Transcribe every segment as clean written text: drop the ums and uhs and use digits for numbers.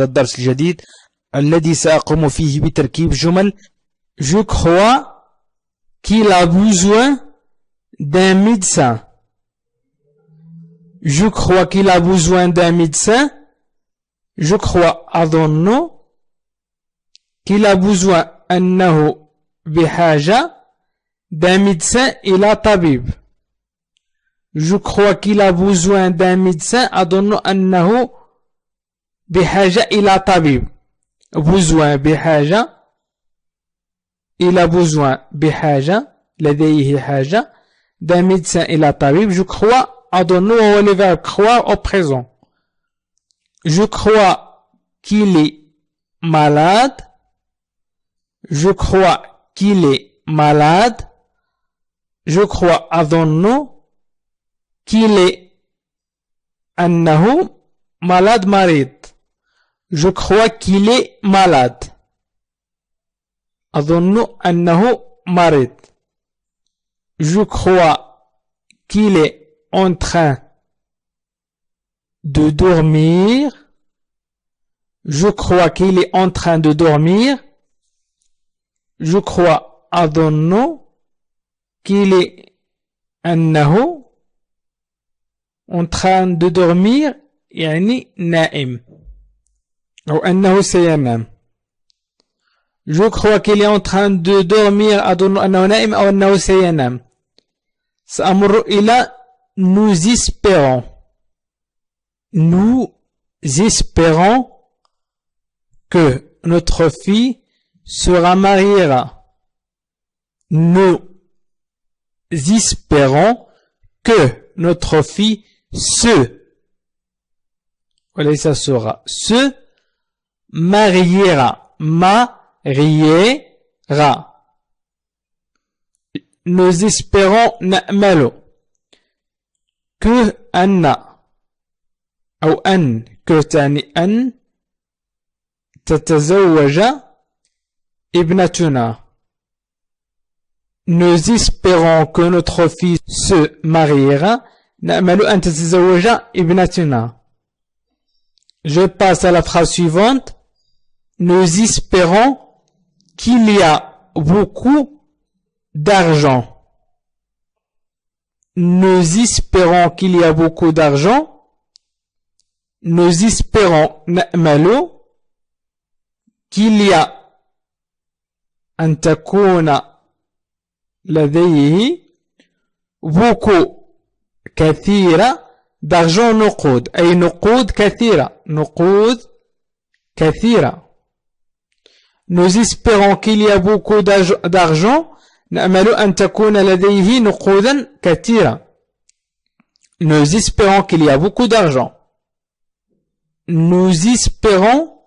هذا الدرس الجديد الذي سأقوم فيه بتركيب جمل. Je crois qu'il a besoin d'un médecin. Je crois qu'il a besoin d'un médecin. Je crois أظن qu'il a besoin أنه بحاجة d'un médecin إلى طبيب. Je crois qu'il a besoin d'un médecin. أظن أنه بحاجة إلى طبيب. besoin بحاجة. Il a besoin بحاجة. لديه حاجة. d'un médecin إلى طبيب. Je crois أظن وهو le verbe croire au présent. Je crois qu'il est malade. Je crois qu'il est malade. Je crois أظن qu'il est أنه malade مريض. Je crois qu'il est malade. أظن أنه مريض. Je crois qu'il est en train de dormir. Je crois qu'il est en train de dormir. Je crois أظن qu'il est أنه en train de dormir يعني نائم أو أنه سينام. Je crois qu'il est en train de dormir أظن أنه نائم أو أنه سينام. سأمر إلى nous espérons. Nous espérons que notre fille sera mariera. Nous espérons que notre fille وليس sera se mariera. mariera. Nous espérons نأمل que أن أو أن que تعني أن تتزوج ابنتنا. Nous espérons que notre fille se mariera. نأمل أن تتزوج ابنتنا. Je passe à la phrase suivante. Nous espérons qu'il y a beaucoup d'argent. Nous espérons qu'il y a beaucoup d'argent. Nous espérons نأمل qu'il y a أن تكون لديه beaucoup كثيرة d'argent نقود أي نقود كثيرة. نقود كثيرة. Nous espérons qu'il y a beaucoup d'argent. نأمل أن تكون لديه نقودا كثيرة. Nous espérons qu'il y a beaucoup d'argent. Nous espérons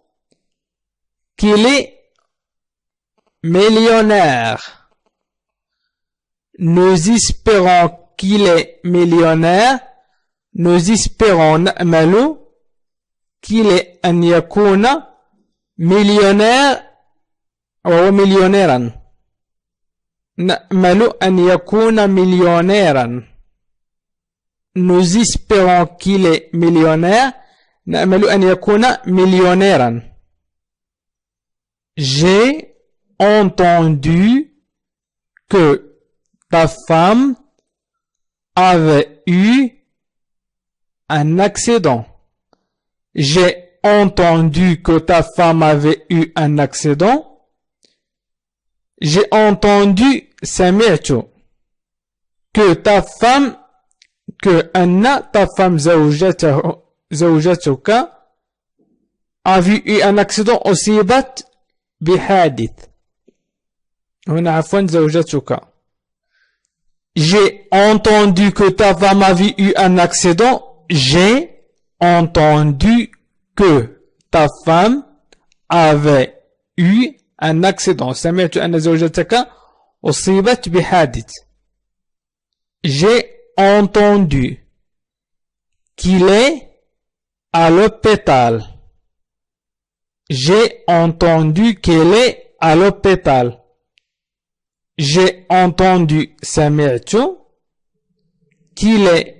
qu'il est millionnaire. Nous espérons qu'il est millionnaire. Nous espérons نأمل qu'il est أن يكون millionnaire أو مليونيرا. نأمل أن يكون مليونيرا. Nous espérons qu'il est millionnaire. نأمل أن يكون مليونيرا. J'ai entendu que ta femme avait eu un accident. J'ai entendu que ta femme avait eu un accident. J'ai entendu سمعت que ta femme que أن ta femme زوجتك avait eu un accident. أصيبت بحادث. هنا عفوا زوجتك. J'ai entendu que ta femme avait eu un accident. J'ai entendu que ta femme avait eu un accident. سمعت أن زوجتك أصيبت بحادث. J'ai entendu qu'il est à l'hôpital. J'ai entendu qu'elle est à l'hôpital. J'ai entendu سمعت qu'il est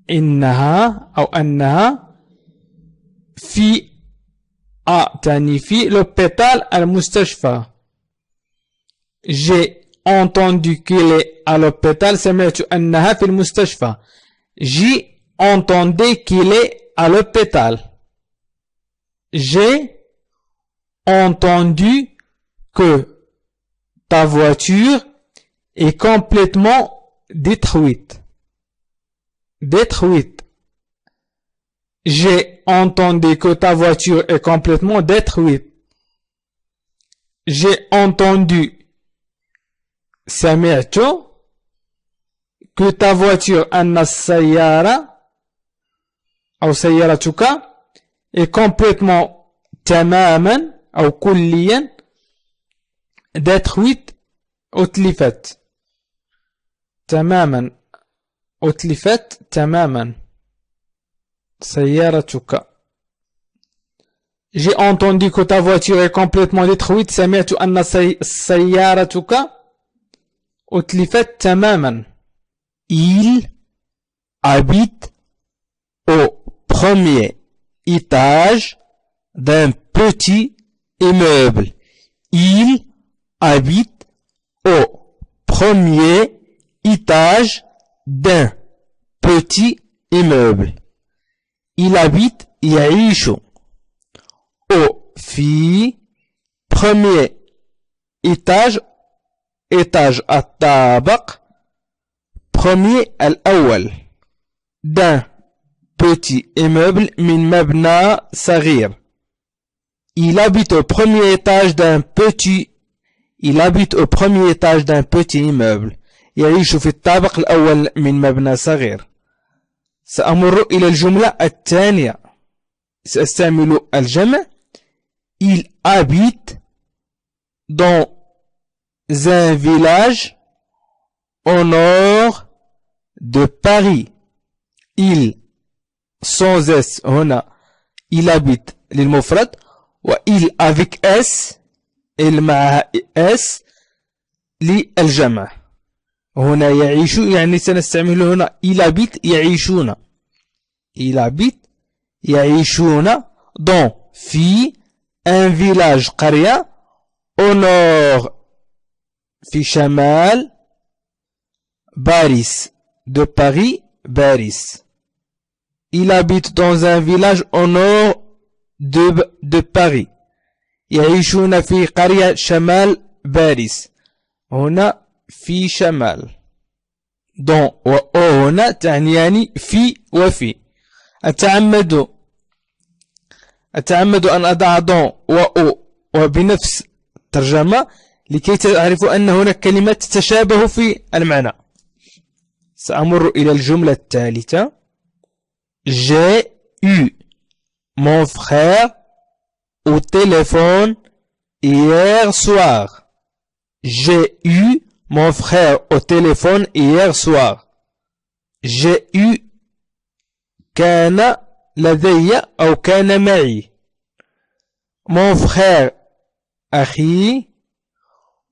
إنها أو أنها في تعني في l'hôpital المستشفى. J'ai entendu qu'il est à l'hôpital. سمعت أنها في المستشفى. J'ai entendu qu'il est à l'hôpital. J'ai entendu que ta voiture est complètement détruite. Détruite. J'ai entendu que ta voiture est complètement détruite. J'ai entendu سمعت que ta voiture أن السيارة أو سيارتك est complètement تماما أو كليا détruite أتلفت تماما أتلفت تماما سيارتك. J'ai entendu que ta voiture est complètement détruite. سمعت أن سيارتك أتلفت تماما. Il habite au premier étage d'un petit immeuble. Il habite au premier étage d'un petit immeuble. Il habite يعيش au في premier étage étage الطابق premier الأول d'un petit immeuble من مبنى صغير. Il habite au premier étage d'un petit immeuble. يعيش في الطابق الأول من مبنى صغير. سأمر إلى الجملة الثانية. سأستعمل الجمع. Il habite dans un village au nord de Paris. Il sans S هنا il habite للمفرد وإل avec S il معها S للجمع. هنا يعيش يعني سنستعمله هنا il habite يعيشون. Il habite يعيشون dans في un village قرية au nord في شمال باريس de Paris Paris. Il habite dans un village au nord de Paris. يعيشون في قرية شمال باريس. هنا في شمال. دون و هنا تعنيان في وفي. أتعمد أن أضع دون وبنفس ترجمة لكي تعرفوا أن هناك كلمات تتشابه في المعنى. سأمر إلى الجملة الثالثة. J'ai eu mon frère au téléphone hier soir. J'ai eu mon frère au téléphone hier soir. J'ai eu كان لدي أو كان معي. Mon frère أخي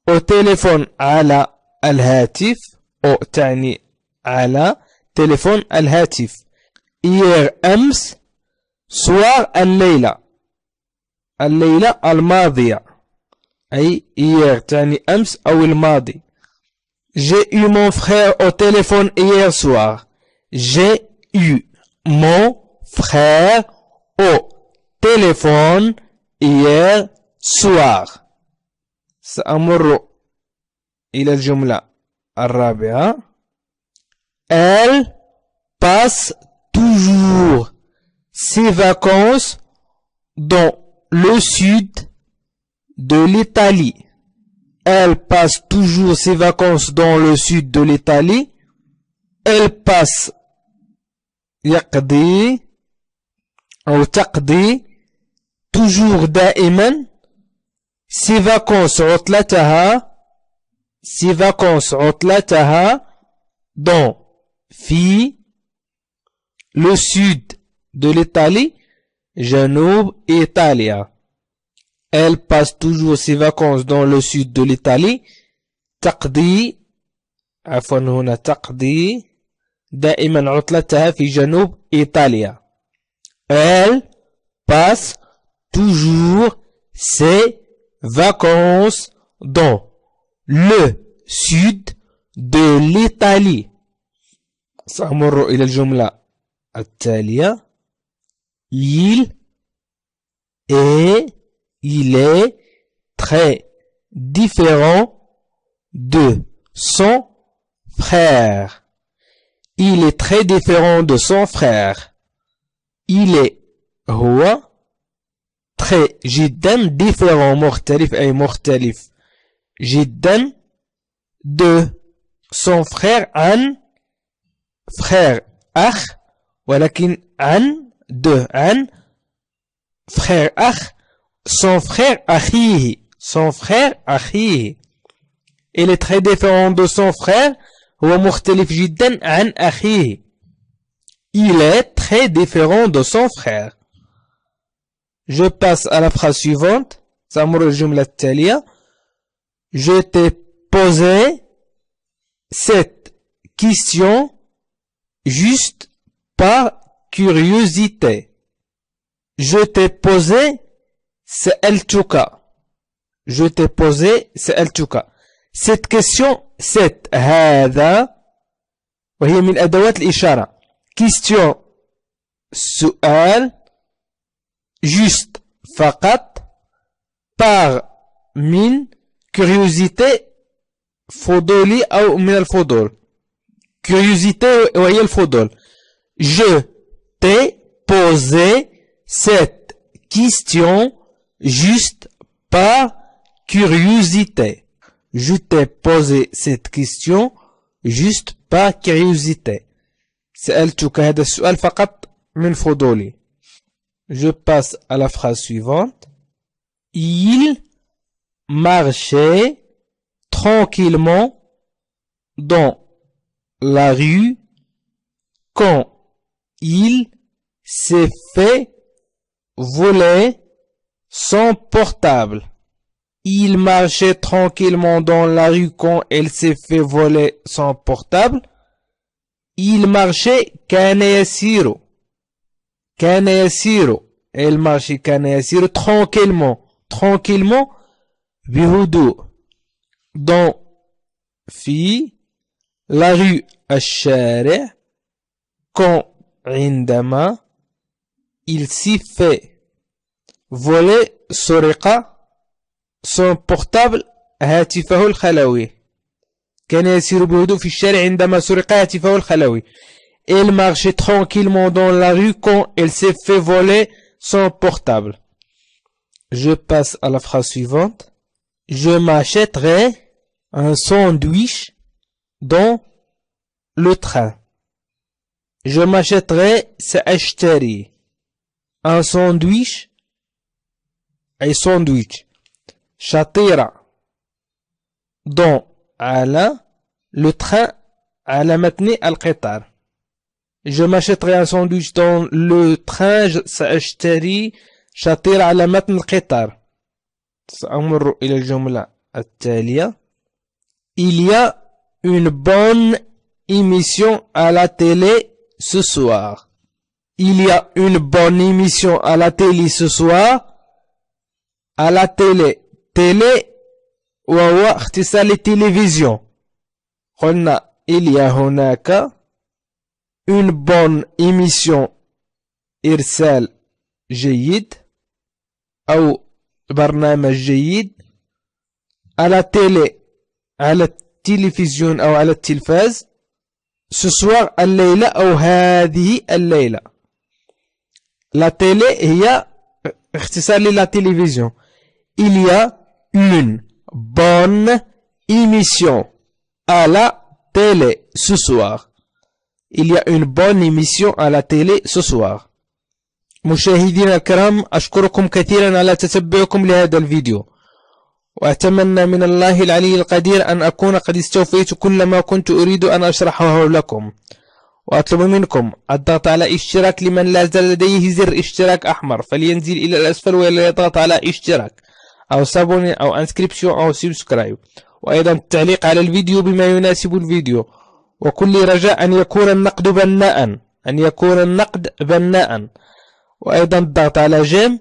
au téléphone على الهاتف أو تعني على تليفون الهاتف. hier أمس soir الليلة الماضية أي hier تعني أمس أو الماضي. J'ai eu mon frère au téléphone hier soir. J'ai eu mon frère au téléphone hier soir. سأمر إلى الجملة الرابعة. Elle passe toujours ses vacances dans le sud de l'Italie. Elle passe toujours ses vacances dans le sud de l'Italie. Elle passe يقضي أو تقضي toujours دائما ses vacances عطلتها dans في le sud de l'Italie جنوب إيطاليا. Elle passe toujours ses vacances dans le sud de l'Italie. تقضي عفوا هنا تقضي دائما عطلتها في جنوب إيطاليا. Elle passe toujours ses vacances dans le sud de l'Italie. سأمر إلى الجملة التالية. Il est très différent de son frère. Il est très différent de son frère. Il est هو très جدا différent مختلف أي مختلف جدا de son frère عن frère أخ ولكن عن frère أخ son frère أخيه il est très différent de son frère هو مختلف جدا عن أخيه il est très différent de son frère. Je passe à la phrase suivante. سأمر الجملة التالية. Je t'ai posé cette question juste par curiosité. Je t'ai posé سألتك. Je t'ai posé سألتك. Cette question, cette هذا وهي من أدوات الإشارة. Question سؤال juste فقط par من curiosité فضولي أو من الفضول curiosité وهي الفضول. Je t'ai posé cette question juste par curiosité. Je t'ai posé cette question juste par curiosité. سألتك هذا السؤال فقط من فضولي. Je passe à la phrase suivante. Il marchait tranquillement dans la rue quand il s'est fait voler son portable. Il marchait tranquillement dans la rue quand il s'est fait voler son portable. Il marchait كان يسير. كان يسير. Il marchait كان يسير tranquillement بهدوء dans في la rue الشارع quand عندما il s'y fait voler سرق son portable هاتفه الخلوي. كان يسير بهدوء في الشارع عندما سرق هاتفه الخلوي. Il marchait tranquillement dans la rue quand il s'est fait voler son portable. Je passe à la phrase suivante. Je m'achèterai un sandwich dans le train. Je m'achèterai سأشتري un sandwich أي sandwich شطيرة dans على le train على متن القطار. Je m'achèterai un sandwich dans le train سأشتري شطيرة على متن القطار. سأمر إلى الجملة التالية. Il y a une bonne émission à la télé ce soir. Il y a une bonne émission à la télé ce soir. À la télé. Télé وهو اختصار للتلفزيون. قلنا il y a هناك une bonne émission إرسال جيد أو برنامج جيد à la télé على التلفزيون أو على التلفاز ce soir الليلة أو هذه الليلة. la télé هي اختصار للا télévision. il y a une bonne émission à la télé ce soir. Il y a une bonne émission à la télé ce soir. مشاهدينا الكرام أشكركم كثيرا على تتبعكم لهذا الفيديو وأتمنى من الله العلي القدير أن أكون قد استوفيت كل ما كنت أريد أن أشرحه لكم وأطلب منكم الضغط على اشتراك لمن لا زال لديه زر اشتراك أحمر فلينزل إلى الأسفل وليضغط على اشتراك أو سابوني أو انسكريبشن أو سبسكرايب وأيضا التعليق على الفيديو بما يناسب الفيديو وكل رجاء أن يكون النقد بناء وأيضا الضغط على جيم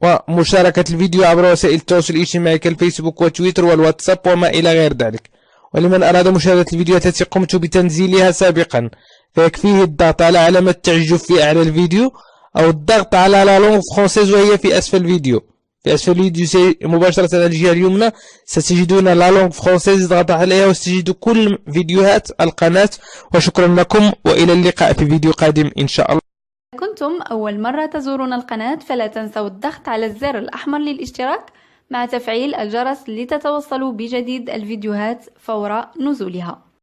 ومشاركة الفيديو عبر وسائل التواصل الاجتماعي كالفيسبوك وتويتر والواتساب وما إلى غير ذلك. ولمن أراد مشاهدة الفيديوهات التي قمت بتنزيلها سابقا فيكفيه الضغط على علامة التعجب في أعلى الفيديو أو الضغط على لا لونغ فرونسيز وهي في أسفل الفيديو. في أسفل الفيديو مباشرة على الجهة اليمنى ستجدون لا لونغ فرونسيز، اضغط عليها وستجدوا كل فيديوهات القناة. وشكرا لكم وإلى اللقاء في فيديو قادم إن شاء الله. كنتم أول مرة تزورون القناة فلا تنسوا الضغط على الزر الأحمر للاشتراك مع تفعيل الجرس لتتوصلوا بجديد الفيديوهات فور نزولها.